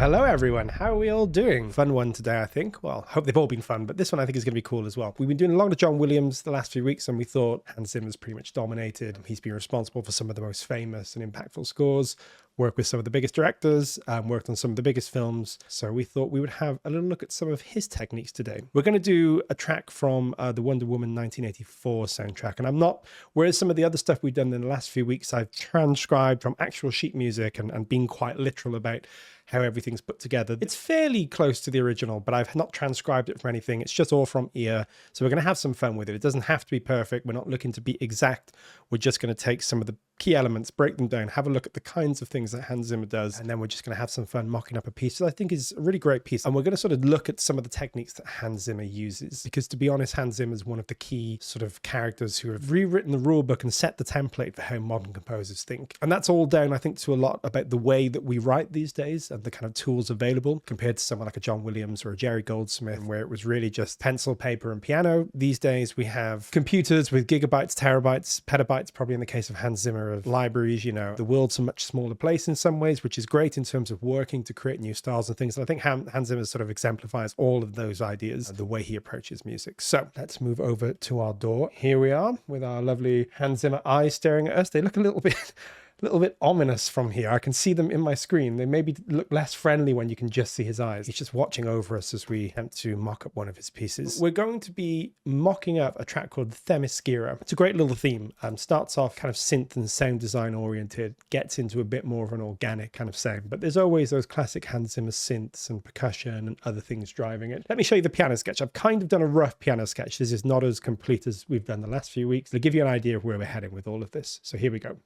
Hello everyone. How are we all doing? Fun one today, I think. Well, hope they've all been fun, but this one I think is going to be cool as well. We've been doing a lot of John Williams the last few weeks, and we thought Hans Zimmer's pretty much dominated. He's been responsible for some of the most famous and impactful scores, worked with some of the biggest directors, worked on some of the biggest films. So we thought we would have a little look at some of his techniques today. We're going to do a track from the Wonder Woman 1984 soundtrack. And I'm not, whereas some of the other stuff we've done in the last few weeks, I've transcribed from actual sheet music and been quite literal about how everything's put together. It's fairly close to the original, but I've not transcribed it for anything. It's just all from ear. So we're going to have some fun with it. It doesn't have to be perfect. We're not looking to be exact. We're just going to take some of the key elements, break them down, have a look at the kinds of things that Hans Zimmer does, and then we're just going to have some fun mocking up a piece that I think is a really great piece. And we're going to sort of look at some of the techniques that Hans Zimmer uses, because to be honest, Hans Zimmer is one of the key sort of characters who have rewritten the rule book and set the template for how modern composers think. And that's all down, I think, to a lot about the way that we write these days and the kind of tools available compared to someone like a John Williams or a Jerry Goldsmith, where it was really just pencil, paper, and piano. These days we have computers with gigabytes, terabytes, petabytes, probably in the case of Hans Zimmer, of libraries. You know, the world's a much smaller place in some ways, which is great in terms of working to create new styles and things. And I think Hans Zimmer sort of exemplifies all of those ideas and the way he approaches music. So let's move over to our door. Here we are with our lovely Hans Zimmer eyes staring at us. They look a little bit ominous from here. I can see them in my screen. They maybe look less friendly when you can just see his eyes. He's just watching over us as we attempt to mock up one of his pieces. We're going to be mocking up a track called Themyscria. It's a great little theme. Starts off kind of synth and sound design oriented, gets into a bit more of an organic kind of sound, but there's always those classic Hans Zimmer synths and percussion and other things driving it. Let me show you the piano sketch. I've kind of done a rough piano sketch. This is not as complete as we've done the last few weeks. To give you an idea of where we're heading with all of this. So here we go.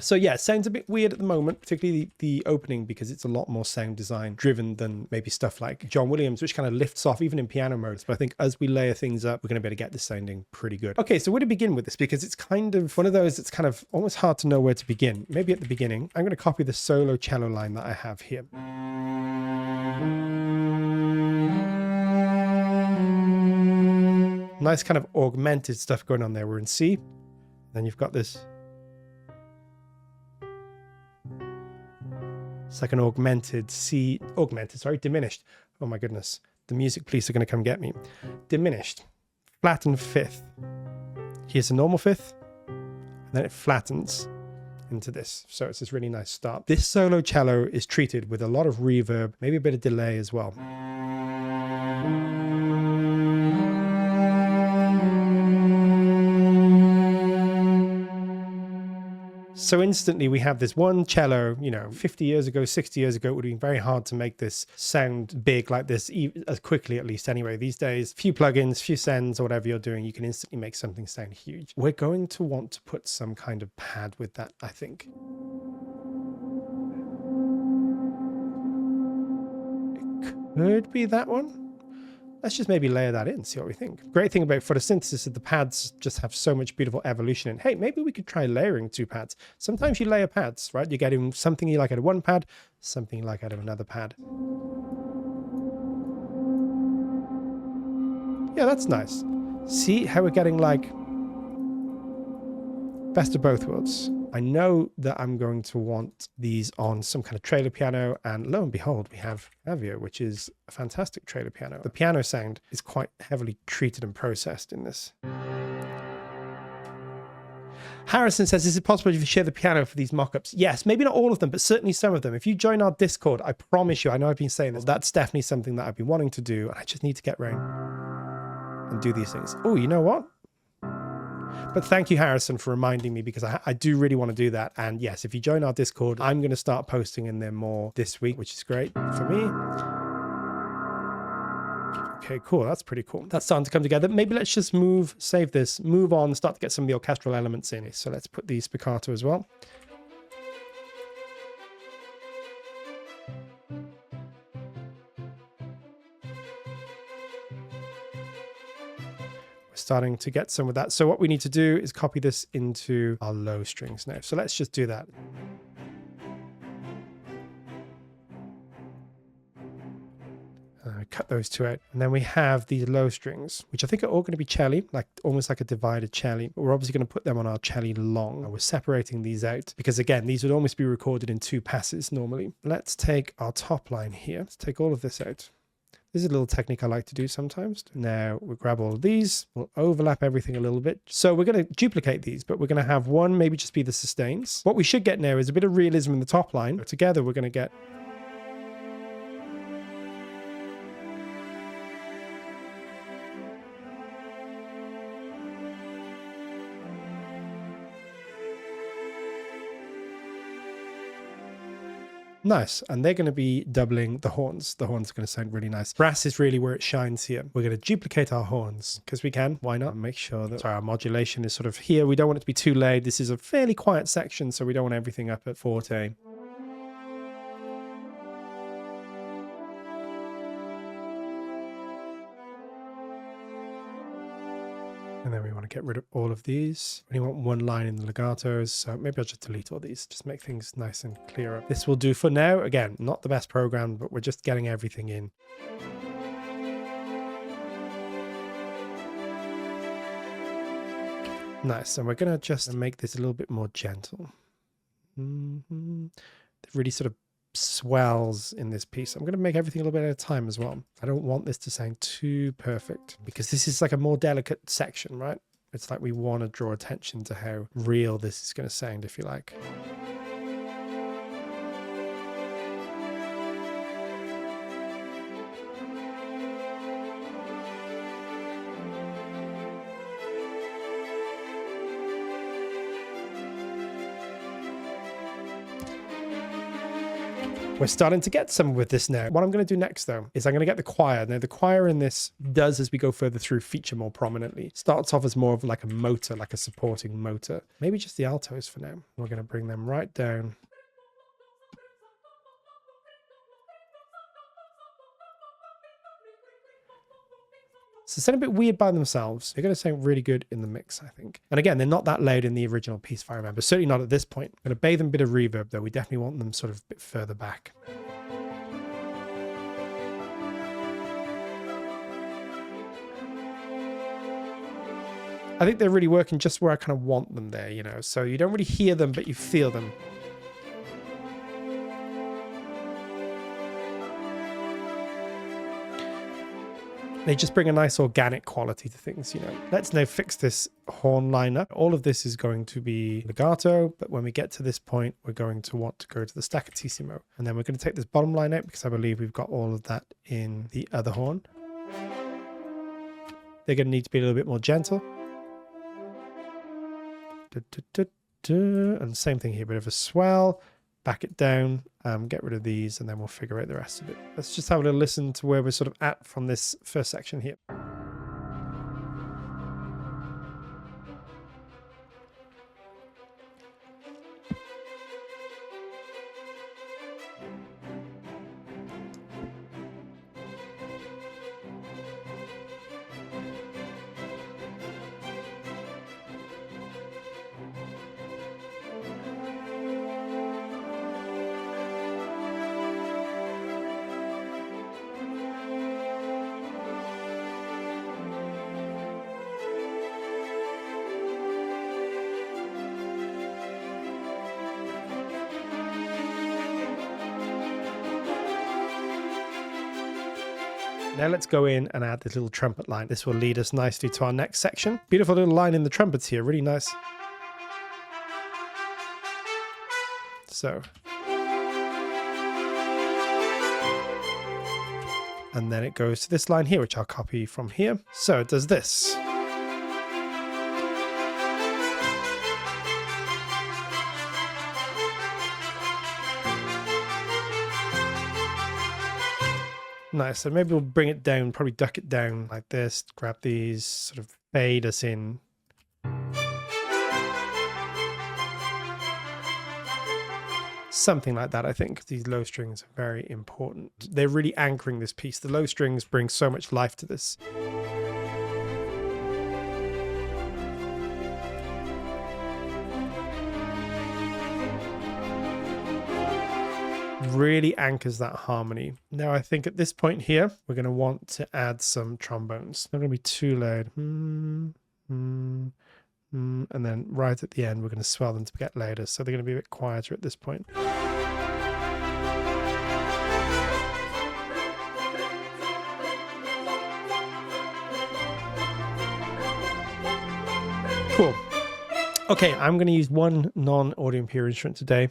So yeah, it sounds a bit weird at the moment, particularly the opening, because it's a lot more sound design driven than maybe stuff like John Williams, which kind of lifts off even in piano modes. But I think as we layer things up, we're going to be able to get this sounding pretty good. Okay, so where to begin with this? Because it's kind of one of those that's kind of almost hard to know where to begin. Maybe at the beginning, I'm going to copy the solo cello line that I have here. Nice kind of augmented stuff going on there. We're in C. Then you've got this. It's like an diminished. Oh my goodness. The music police are going to come get me. Diminished. Flattened fifth. Here's a normal fifth. And then it flattens into this. So it's this really nice start. This solo cello is treated with a lot of reverb, maybe a bit of delay as well. So instantly we have this one cello, 50 years ago, 60 years ago, it would have been very hard to make this sound big like this as quickly, at least anyway. These days, few plugins, few sends or whatever you're doing, you can instantly make something sound huge. We're going to want to put some kind of pad with that, I think. It could be that one. let's just maybe layer that in, see what we think. Great thing about photosynthesis is the pads just have so much beautiful evolution in. Hey, maybe we could try layering 2 pads. Sometimes you layer pads, right? You're getting something you like out of one pad, something you like out of another pad. Yeah, that's nice. See how we're getting like best of both worlds. I know that I'm going to want these on some kind of trailer piano, and lo and behold, we have Avio, which is a fantastic trailer piano. The piano sound is quite heavily treated and processed in this. Harrison says, is it possible if you share the piano for these mock-ups? Yes, maybe not all of them, but certainly some of them. If you join our Discord, I promise you, I know I've been saying this, that's definitely something that I've been wanting to do, and I just need to get around and do these things. Oh, you know what? But thank you, Harrison, for reminding me, because I do really want to do that. And yes, if you join our Discord, I'm going to start posting in there more this week, which is great for me. Okay, cool. That's pretty cool. That's starting to come together. Maybe let's just save this, move on, start to get some of the orchestral elements in. So let's put the spiccato as well. Starting to get some of that. So what we need to do is copy this into our low strings now. So let's just do that. Cut those 2 out. And then we have these low strings, which I think are all going to be cello, like almost like a divided cello. But we're obviously going to put them on our cello long. We're separating these out because, again, these would almost be recorded in 2 passes normally. Let's take our top line here. Let's take all of this out. This is a little technique I like to do sometimes. Now we'll grab all of these, we'll overlap everything a little bit. So we're going to duplicate these, but we're going to have one maybe just be the sustains. What we should get now is a bit of realism in the top line. Together we're going to get... Nice. And they're going to be doubling the horns. The horns are going to sound really nice. Brass is really where it shines here. We're going to duplicate our horns because we can. Why not? Make sure that our modulation is sort of here. We don't want it to be too loud. This is a fairly quiet section, so we don't want everything up at forte. And then we want to get rid of all of these. We only want one line in the legatos, so maybe I'll just delete all these, just make things nice and clearer. This will do for now. Again, not the best program, but we're just getting everything in. Nice, and we're going to just make this a little bit more gentle. It really sort of swells in this piece. I'm going to make everything a little bit at a time as well. I don't want this to sound too perfect because this is like a more delicate section, right? It's like we want to draw attention to how real this is going to sound, if you like. We're starting to get some with this now. What I'm going to do next, though, is I'm going to get the choir. Now, the choir in this does, as we go further through, feature more prominently. Starts off as more of like a motor, like a supporting motor. Maybe just the altos for now. We're going to bring them right down. So they sound a bit weird by themselves. They're going to sound really good in the mix, I think. And again, they're not that loud in the original piece, if I remember. Certainly not at this point. I'm going to bathe them a bit of reverb, though. We definitely want them sort of a bit further back. I think they're really working just where I kind of want them there, you know. So you don't really hear them, but you feel them. They just bring a nice organic quality to things, you know. Let's now fix this horn line up. All of this is going to be legato, but when we get to this point, we're going to want to go to the staccatissimo. And then we're going to take this bottom line out because I believe we've got all of that in the other horn. They're going to need to be a little bit more gentle. And same thing here, a bit of a swell. Back it down, get rid of these, and then we'll figure out the rest of it. Let's just have a little listen to where we're sort of at from this first section here. Now let's go in and add this little trumpet line. This will lead us nicely to our next section. Beautiful little line in the trumpets here, really nice. So. And then it goes to this line here, which I'll copy from here. So it does this. Nice. So maybe we'll bring it down, probably duck it down like this, grab these, sort of fade us in. Something like that, I think. These low strings are very important. They're really anchoring this piece. The low strings bring so much life to this. Really anchors that harmony. Now I think at this point here, we're going to want to add some trombones. They're going to be too loud. And then right at the end, we're going to swell them to get louder. So they're going to be a bit quieter at this point. Cool. Okay, I'm going to use one non-audio imperial instrument today.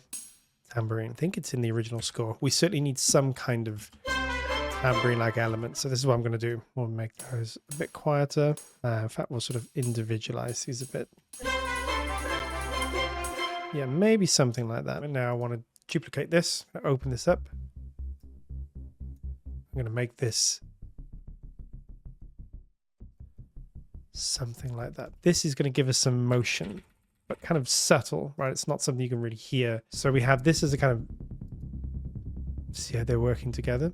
Tambourine. I think it's in the original score. We certainly need some kind of tambourine-like element. So this is what I'm going to do. We'll make those a bit quieter. In fact, we'll sort of individualize these a bit. Yeah, maybe something like that. And now I want to duplicate this. Open this up. I'm going to make this something like that. This is going to give us some motion, but kind of subtle, right? It's not something you can really hear. So we have this as a kind of, see how they're working together.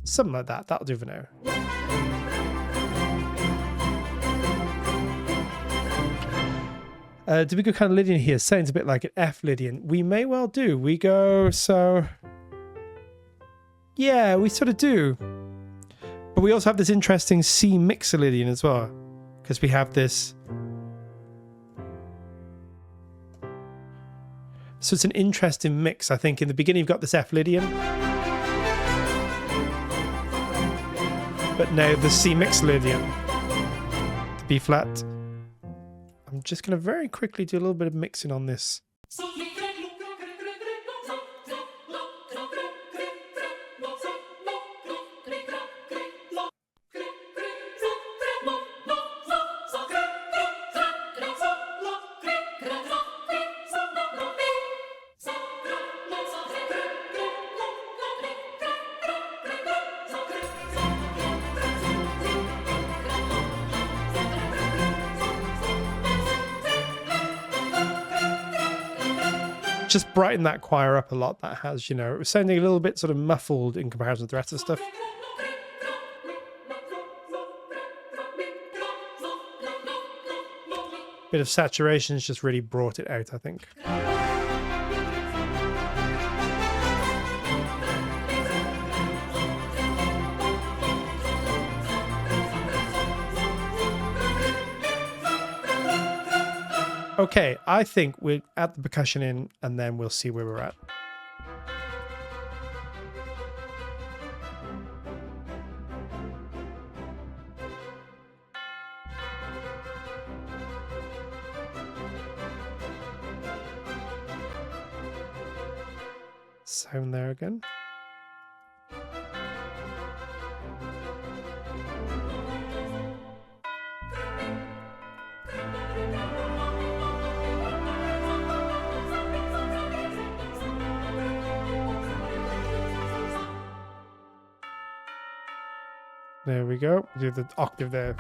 Something like that. That'll do for now. Do we go kind of Lydian here? Sounds a bit like an F Lydian. We may well do. We go, so... yeah, we sort of do. But we also have this interesting C mixer Lydian as well. Because we have this... so it's an interesting mix. I think in the beginning you've got this F Lydian. But now the C mixer Lydian. The B flat. I'm just going to very quickly do a little bit of mixing on this. Just brighten that choir up a lot. That has, you know, it was sounding a little bit sort of muffled in comparison to the rest of the stuff. Bit of saturation has just really brought it out, I think. Okay, I think we'll add the percussion in and then we'll see where we're at. Sound there again. There we go. Do the octave there.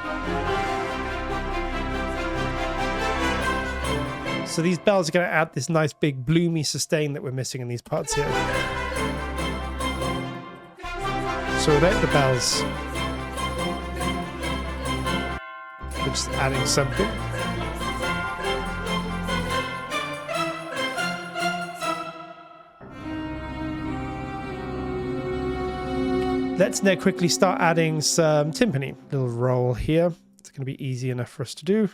So these bells are going to add this nice big bloomy sustain that we're missing in these parts here. So without the bells, we're just adding something. Let's now quickly start adding some timpani. Little roll here. It's going to be easy enough for us to do.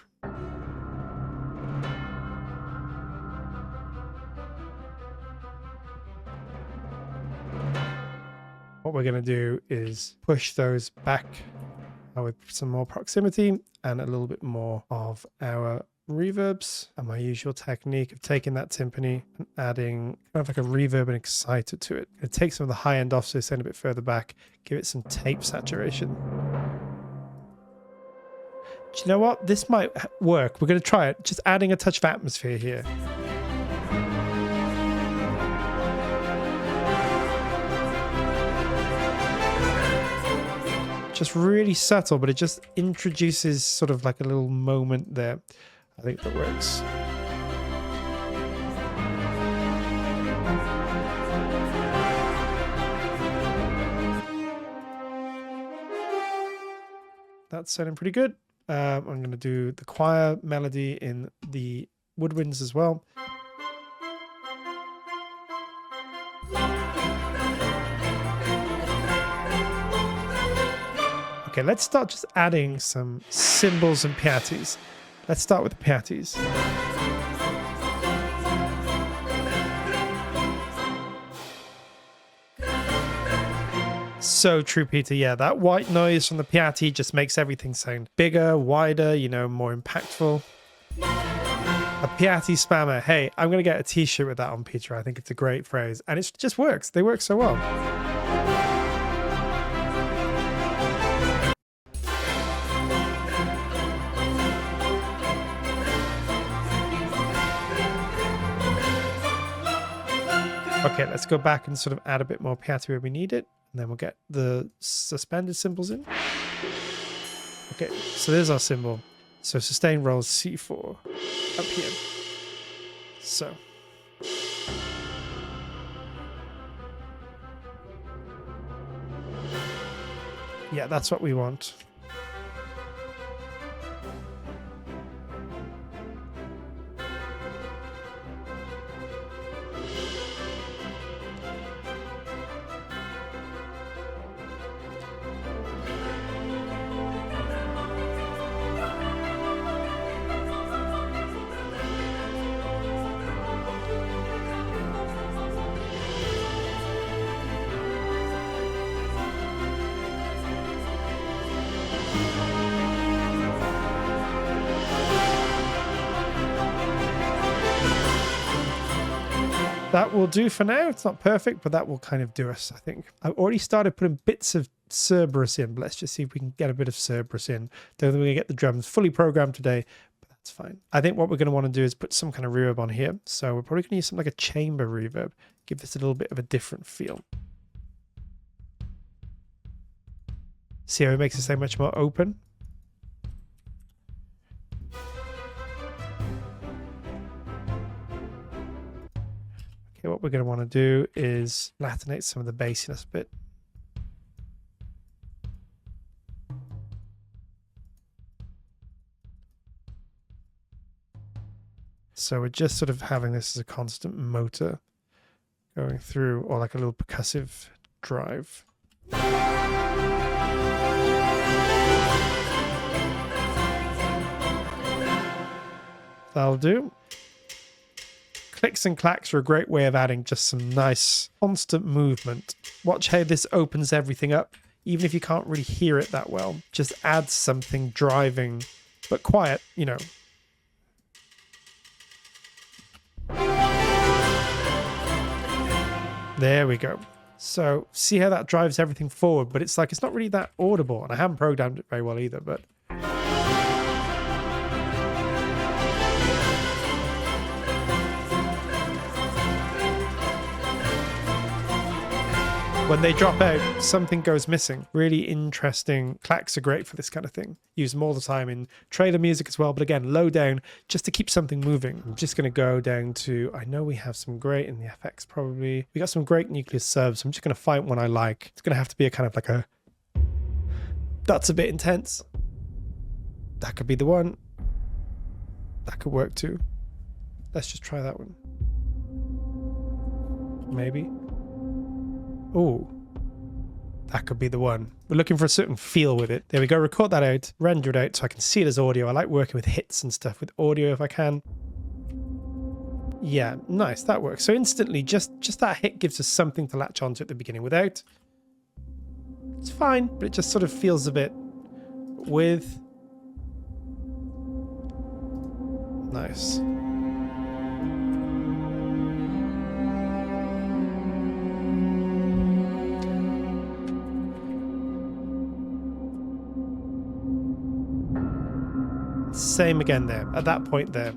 what we're going to do is push those back with some more proximity and a little bit more of our reverbs, and my usual technique of taking that timpani and adding kind of like a reverb and exciter to it. It takes some of the high end off, so send a bit further back, give it some tape saturation. Do you know what? This might work. We're going to try it. Just adding a touch of atmosphere here. Just really subtle, but it just introduces sort of like a little moment there. I think that works. That's sounding pretty good. I'm going to do the choir melody in the woodwinds as well. Okay, let's start just adding some cymbals and piattis. Let's start with the piattis. So true, Peter. Yeah, that white noise from the piatti just makes everything sound bigger, wider, you know, more impactful. A piatti spammer. Hey, I'm going to get a t-shirt with that on, Peter. I think it's a great phrase. And it just works. They work so well. Okay, let's go back and sort of add a bit more piatti where we need it. And then we'll get the suspended cymbals in. Okay, so there's our cymbal. So sustain rolls C4 up here. So. Yeah, that's what we want. That will do for now. It's not perfect, but that will kind of do us, I think. I've already started putting bits of Cerberus in, but let's just see if we can get a bit of Cerberus in. Don't think we're going to get the drums fully programmed today, but that's fine. I think what we're going to want to do is put some kind of reverb on here. So we're probably going to use something like a chamber reverb. Give this a little bit of a different feel. See how it makes it sound much more open? Okay, what we're going to want to do is latinate some of the bassiness a bit. So we're just sort of having this as a constant motor going through, or like a little percussive drive. That'll do. Clicks and clacks are a great way of adding just some nice constant movement. Watch how this opens everything up. Even if you can't really hear it that well, just add something driving, but quiet, you know. There we go. So see how that drives everything forward, but it's like, it's not really that audible. And I haven't programmed it very well either, but... When they drop out, something goes missing. Really interesting. Clacks are great for this kind of thing. Use them all the time in trailer music as well. But again, low down, just to keep something moving. I'm just going to go down to, I know we have some great in the FX probably. We got some great nucleus subs. I'm just going to find one I like. It's going to have to be a kind of like a, that's a bit intense. That could be the one. That could work too. Let's just try that one. Maybe. Oh, that could be the one. We're looking for a certain feel with it. There we go. Record that out, render it out so I can see it as audio. I like working with hits and stuff with audio if I can. Yeah, nice. That works. So instantly, just that hit gives us something to latch onto at the beginning without It's fine, but it just sort of feels a bit with. Nice. Same again there, at that point there.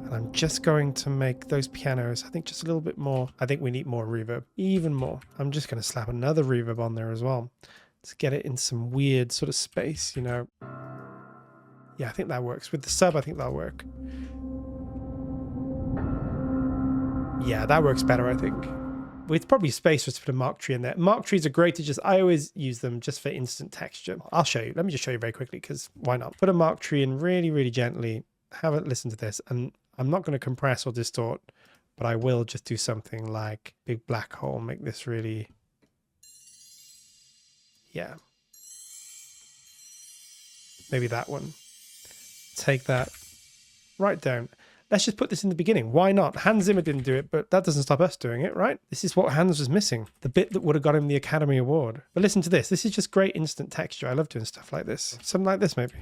And I'm just going to make those pianos, I think, just a little bit more. I think we need more reverb, even more. I'm just going to slap another reverb on there as well to get it in some weird sort of space, you know. Yeah, I think that works. With the sub, I think that'll work. Yeah, that works better, I think. With probably space just for the mark tree in there. Mark trees are great to just, I always use them just for instant texture. I'll show you. Let me just show you very quickly, because why not? Put a mark tree in really, really gently. Have a listen to this. And I'm not going to compress or distort, but I will just do something like big black hole. Make this really, yeah. Maybe that one. Take that right down. Let's just put this in the beginning. Why not? Hans Zimmer didn't do it, but that doesn't stop us doing it, right? This is what Hans was missing. The bit that would have got him the Academy Award. But listen to this. This is just great instant texture. I love doing stuff like this. Something like this, maybe.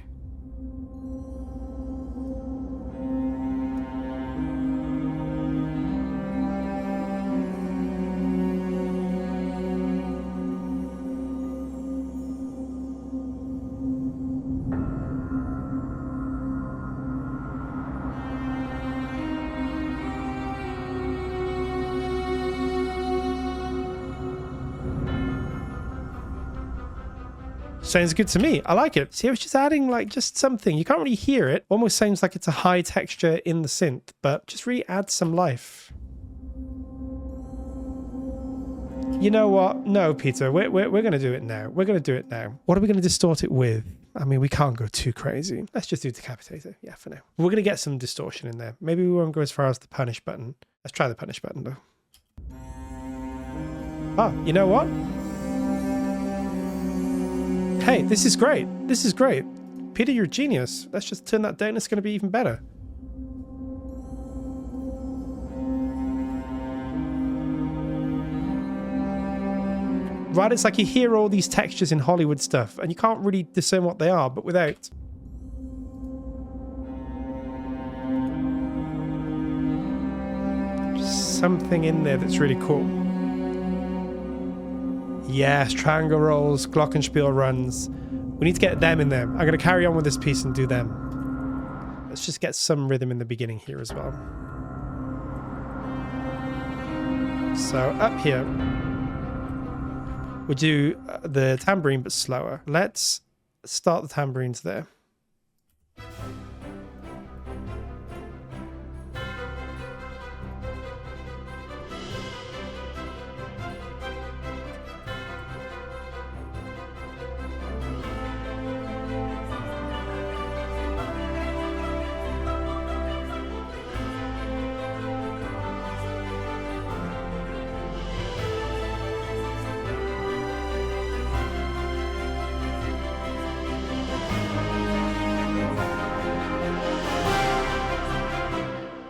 Sounds good to me. I like it. See, I was just adding like just something. You can't really hear it. Almost sounds like it's a high texture in the synth, but just really add some life. You know what? No, Peter, we're going to do it now. We're going to do it now. What are we going to distort it with? I mean, we can't go too crazy. Let's just do Decapitator. Yeah, for now. We're going to get some distortion in there. Maybe we won't go as far as the punish button. Let's try the punish button though. Oh, you know what? Hey, this is great. This is great. Peter, you're a genius. Let's just turn that down. It's going to be even better. Right, it's like you hear all these textures in Hollywood stuff, and you can't really discern what they are, but without. Just something in there that's really cool. Yes, triangle rolls, glockenspiel runs. We need to get them in there. I'm going to carry on with this piece and do them. Let's just get some rhythm in the beginning here as well. So up here, we'll do the tambourine but slower. Let's start the tambourines there.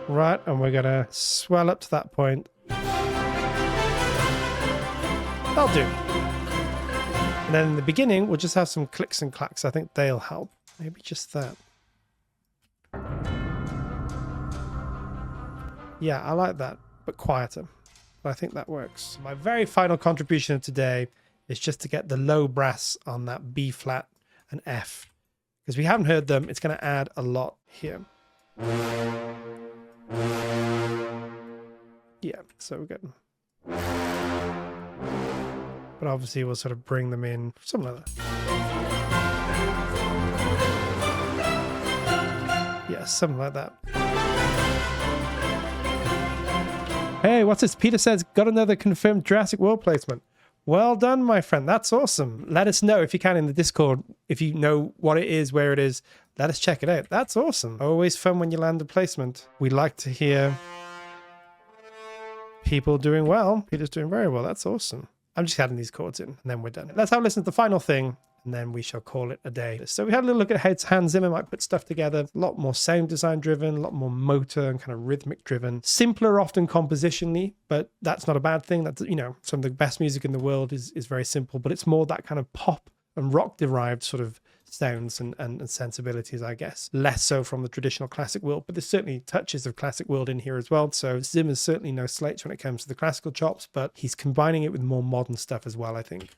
Right, and we're going to swell up to that point. That'll do. And then in the beginning, we'll just have some clicks and clacks. I think they'll help. Maybe just that. Yeah, I like that, but quieter. But I think that works. My very final contribution of today is just to get the low brass on that B flat and F. Because we haven't heard them, it's going to add a lot here. Yeah, so we're good. But obviously we'll sort of bring them in, something like that. Yeah, something like that. Hey, what's this? Peter says, got another confirmed Jurassic World placement. Well done, my friend. That's awesome. Let us know if you can in the Discord. If you know what it is, where it is, let us check it out. That's awesome. Always fun when you land a placement. We like to hear people doing well. Peter's doing very well. That's awesome. I'm just adding these chords in and then we're done. Let's have a listen to the final thing and then we shall call it a day. So we had a little look at how Hans Zimmer might put stuff together. A lot more sound design driven, a lot more motor and kind of rhythmic driven. Simpler often compositionally, but that's not a bad thing. That's, you know, some of the best music in the world is very simple, but it's more that kind of pop and rock derived sort of sounds and sensibilities, I guess. Less so from the traditional classic world, but there's certainly touches of classic world in here as well. So Zimmer's certainly no slouch when it comes to the classical chops, but he's combining it with more modern stuff as well, I think.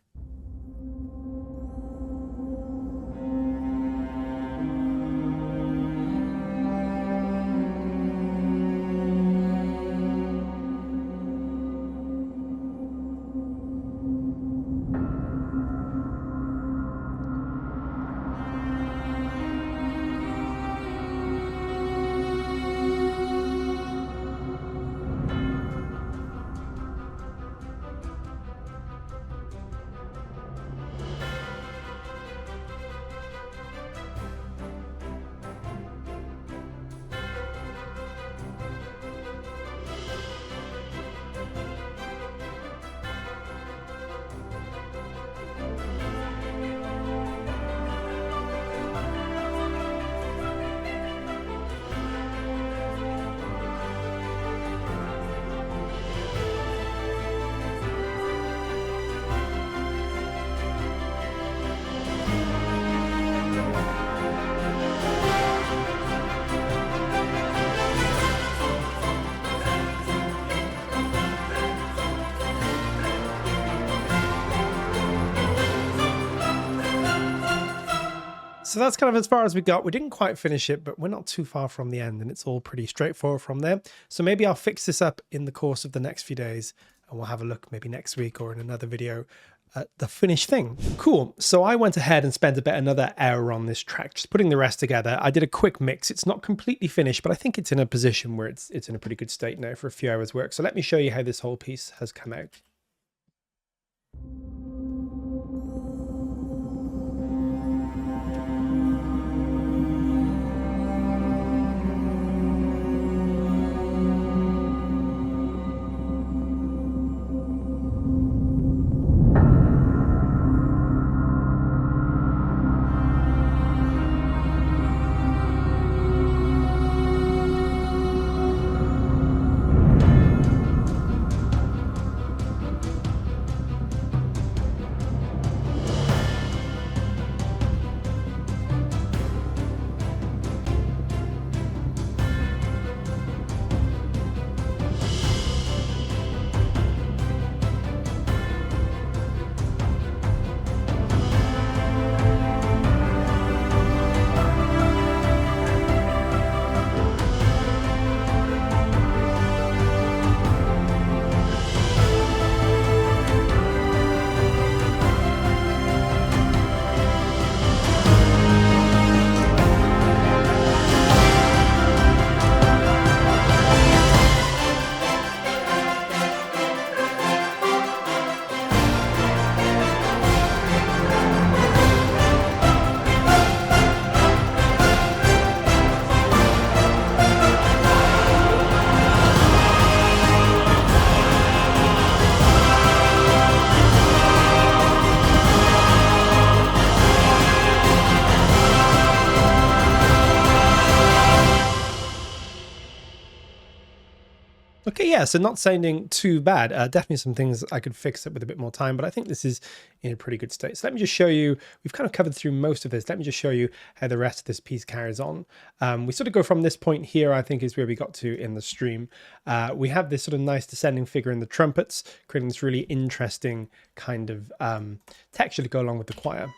So that's kind of as far as we got. We didn't quite finish it, but we're not too far from the end, and it's all pretty straightforward from there. So maybe I'll fix this up in the course of the next few days, and we'll have a look maybe next week or in another video at the finished thing. Cool. So I went ahead and spent about another hour on this track, just putting the rest together. I did a quick mix. It's not completely finished, but I think it's in a position where it's in a pretty good state now for a few hours work. So let me show you how this whole piece has come out. Okay, yeah, so not sounding too bad. Definitely some things I could fix up with a bit more time, but I think this is in a pretty good state. So let me just show you, we've kind of covered through most of this. Let me just show you how the rest of this piece carries on. We sort of go from this point here, I think is where we got to in the stream. We have this sort of nice descending figure in the trumpets, creating this really interesting kind of texture to go along with the choir.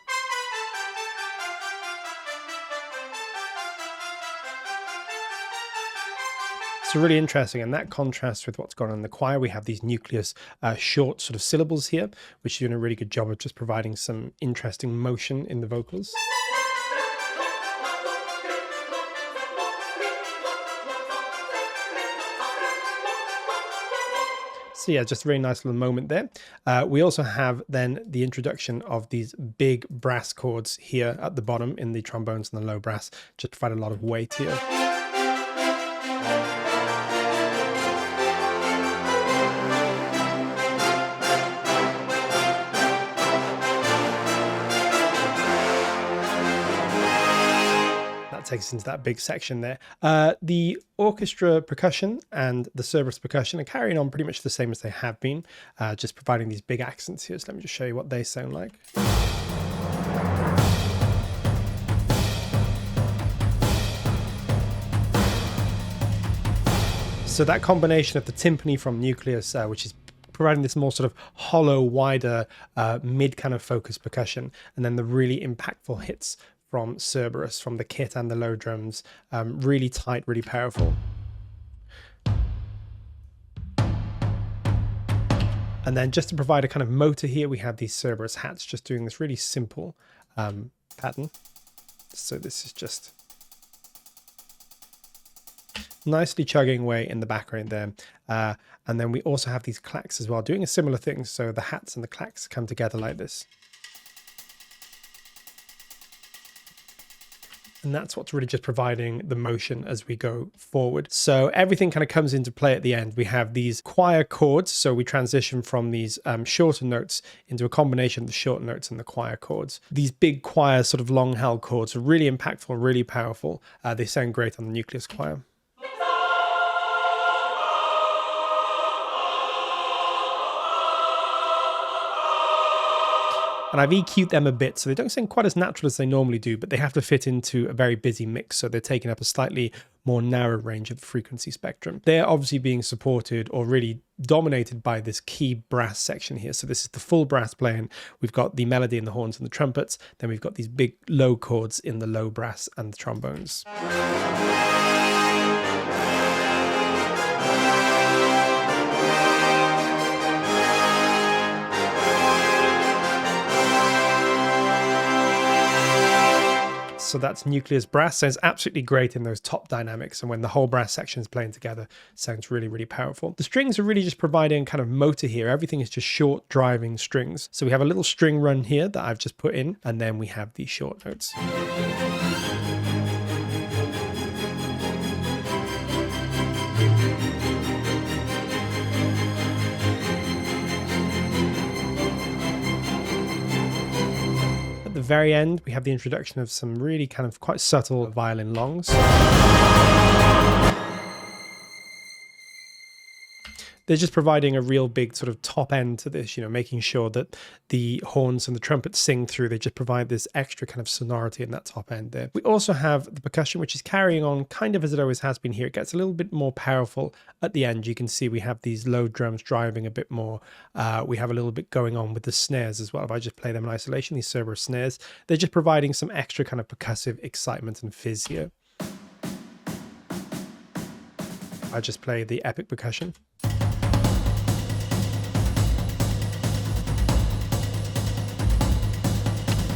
So really interesting, and that contrasts with what's going on in the choir. We have these nucleus short sort of syllables here, which are doing a really good job of just providing some interesting motion in the vocals. So yeah, just a very nice little moment there. We also have then the introduction of these big brass chords here at the bottom in the trombones and the low brass, just provide a lot of weight here. takes us into that big section there. The orchestra percussion and the Cerberus percussion are carrying on pretty much the same as they have been, just providing these big accents here. So let me just show you what they sound like. So that combination of the timpani from Nucleus, which is providing this more sort of hollow, wider, mid kind of focus percussion, and then the really impactful hits from Cerberus, from the kit and the low drums, really tight, really powerful. And then just to provide a kind of motor here, we have these Cerberus hats just doing this really simple pattern. So this is just nicely chugging away in the background there. And then we also have these clacks as well, doing a similar thing. So the hats and the clacks come together like this. And that's what's really just providing the motion as we go forward. So everything kind of comes into play at the end. We have these choir chords. So we transition from these shorter notes into a combination of the short notes and the choir chords. These big choir sort of long held chords are really impactful, really powerful. They sound great on the Nucleus choir. And I've EQ'd them a bit, so they don't sound quite as natural as they normally do, but they have to fit into a very busy mix, so they're taking up a slightly more narrow range of the frequency spectrum. They're obviously being supported or really dominated by this key brass section here. So this is the full brass playing. We've got the melody and the horns and the trumpets. Then we've got these big low chords in the low brass and the trombones. So that's Nucleus brass. Sounds absolutely great in those top dynamics, and when the whole brass section is playing together, sounds really, really powerful. The strings are really just providing kind of motor here. Everything is just short driving strings. So we have a little string run here that I've just put in, and then we have these short notes. At the very end, we have the introduction of some really kind of quite subtle violin longs. They're just providing a real big sort of top end to this, you know, making sure that the horns and the trumpets sing through. They just provide this extra kind of sonority in that top end there. We also have the percussion, which is carrying on kind of as it always has been here. It gets a little bit more powerful at the end. You can see we have these low drums driving a bit more. We have a little bit going on with the snares as well. If I just play them in isolation, these Cerberus snares, they're just providing some extra kind of percussive excitement and fizz here. I just play the epic percussion.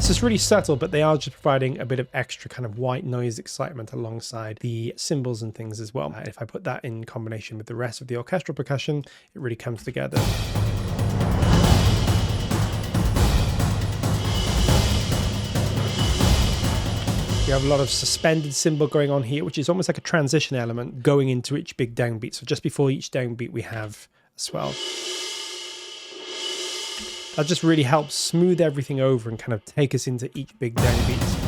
So it's really subtle, but they are just providing a bit of extra kind of white noise excitement alongside the cymbals and things as well. If I put that in combination with the rest of the orchestral percussion, it really comes together. We have a lot of suspended cymbal going on here, which is almost like a transition element going into each big downbeat. So just before each downbeat, we have a swell. That just really helps smooth everything over and kind of take us into each big downbeat.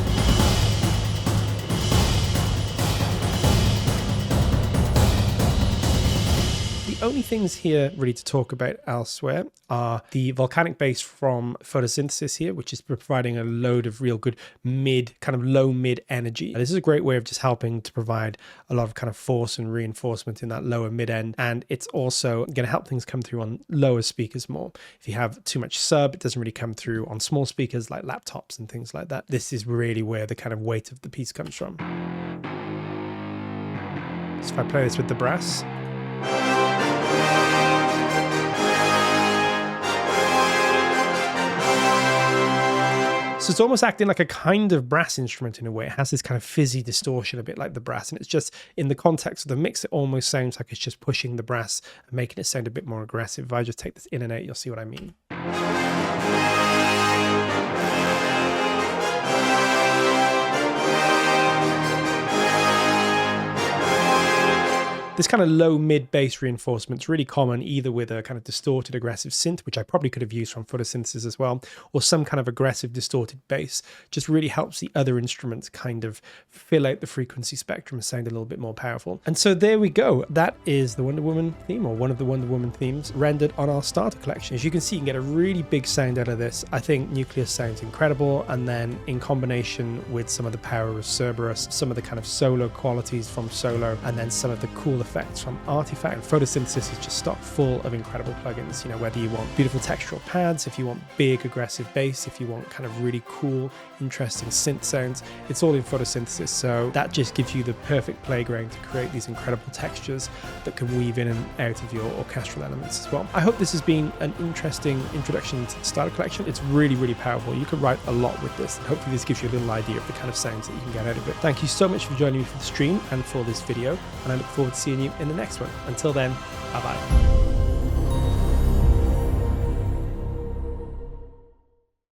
The only things here really to talk about elsewhere are the volcanic bass from photosynthesis here, which is providing a load of real good kind of low mid energy. And this is a great way of just helping to provide a lot of kind of force and reinforcement in that lower mid end. And it's also going to help things come through on lower speakers more. If you have too much sub, it doesn't really come through on small speakers like laptops and things like that. This is really where the kind of weight of the piece comes from. So if I play this with the brass. So it's almost acting like a kind of brass instrument in a way. It has this kind of fizzy distortion, a bit like the brass. And it's just, in the context of the mix, it almost sounds like it's just pushing the brass and making it sound a bit more aggressive. If I just take this in and out, you'll see what I mean. This kind of low mid bass reinforcement is really common either with a kind of distorted aggressive synth, which I probably could have used from photosynthesis as well, or some kind of aggressive distorted bass. Just really helps the other instruments kind of fill out the frequency spectrum and sound a little bit more powerful. And so there we go. That is the Wonder Woman theme, or one of the Wonder Woman themes rendered on our starter collection. As you can see, you can get a really big sound out of this. I think Nucleus sounds incredible, and then in combination with some of the power of Cerberus, some of the kind of solo qualities from Solo, and then some of the cool effects from Artifact. And photosynthesis is just stock full of incredible plugins, you know, whether you want beautiful textural pads, if you want big aggressive bass, if you want kind of really cool interesting synth sounds, it's all in photosynthesis. So that just gives you the perfect playground to create these incredible textures that can weave in and out of your orchestral elements as well. I hope this has been an interesting introduction to the starter collection. It's really, really powerful. You can write a lot with this, and hopefully this gives you a little idea of the kind of sounds that you can get out of it. Thank you so much for joining me for the stream and for this video, and I look forward to seeing you in the next one. Until then, bye bye.